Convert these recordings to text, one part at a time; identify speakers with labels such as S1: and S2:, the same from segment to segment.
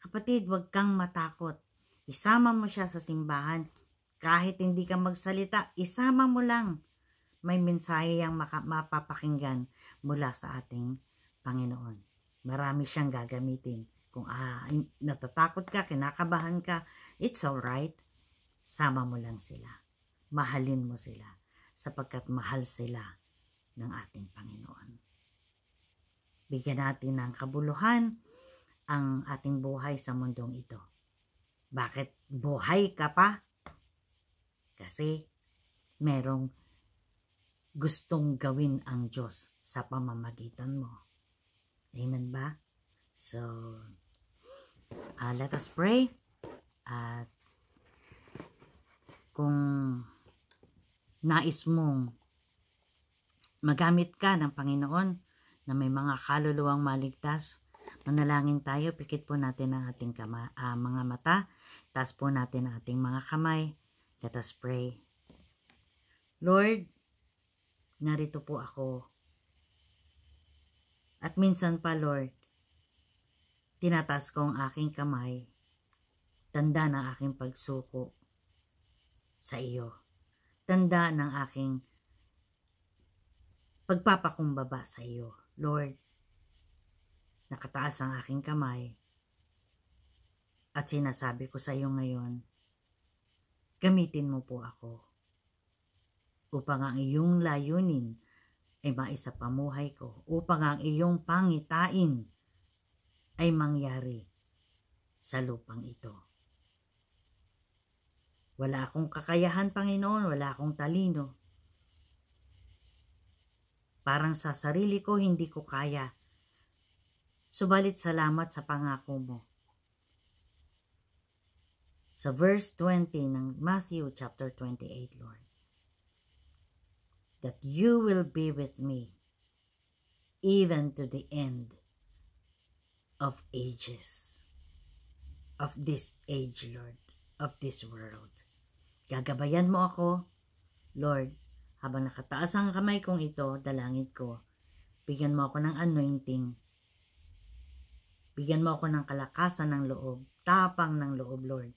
S1: Kapatid, huwag kang matakot. Isama mo siya sa simbahan. Kahit hindi ka magsalita, isama mo lang. May mensahe yang mapapakinggan mula sa ating Panginoon. Marami siyang gagamitin. Kung natatakot ka, kinakabahan ka, it's alright. Sama mo lang sila. Mahalin mo sila sapagkat mahal sila ng ating Panginoon. Bigyan natin ng kabuluhan ang ating buhay sa mundong ito. Bakit buhay ka pa? Kasi merong gustong gawin ang Diyos sa pamamagitan mo. Amen ba? So, let us pray. At kung nais mong magamit ka ng Panginoon na may mga kaluluwang maligtas, manalangin tayo. Pikit po natin ang ating mga mata. Taas po natin ang ating mga kamay. Let us pray. Lord, narito po ako. At minsan pa, Lord, tinataas ko ang aking kamay, tanda ng aking pagsuko sa iyo. Tanda ng aking pagpapakumbaba sa iyo. Lord, nakataas ang aking kamay at sinasabi ko sa iyo ngayon, gamitin mo po ako upang ang iyong layunin ay maisapamuhay ko, upang ang iyong pangitain ay mangyari sa lupang ito. Wala akong kakayahan, Panginoon, wala akong talino. Parang sa sarili ko hindi ko kaya. Subalit salamat sa pangako mo. Sa verse 20 ng Matthew chapter 28, Lord, that you will be with me even to the end of ages, of this age, Lord, of this world. Gagabayan mo ako, Lord, habang nakataas ang kamay kong ito, dalangin ko, bigyan mo ako ng anointing, bigyan mo ako ng kalakasan ng loob, tapang ng loob, Lord,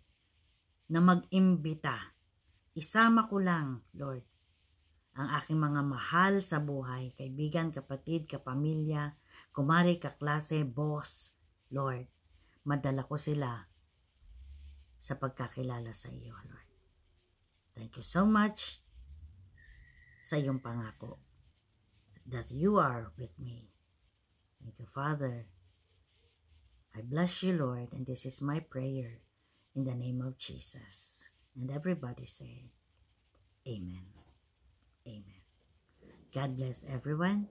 S1: na mag-imbita. Isama ko lang, Lord, ang aking mga mahal sa buhay, kaibigan, kapatid, kapamilya, kumari, kaklase, boss, Lord, madala ko sila sa pagkakilala sa iyo, Lord. Thank you so much sa iyong pangako that you are with me. Thank you, Father. I bless you, Lord, and this is my prayer in the name of Jesus. And everybody say, Amen. Amen. God bless everyone.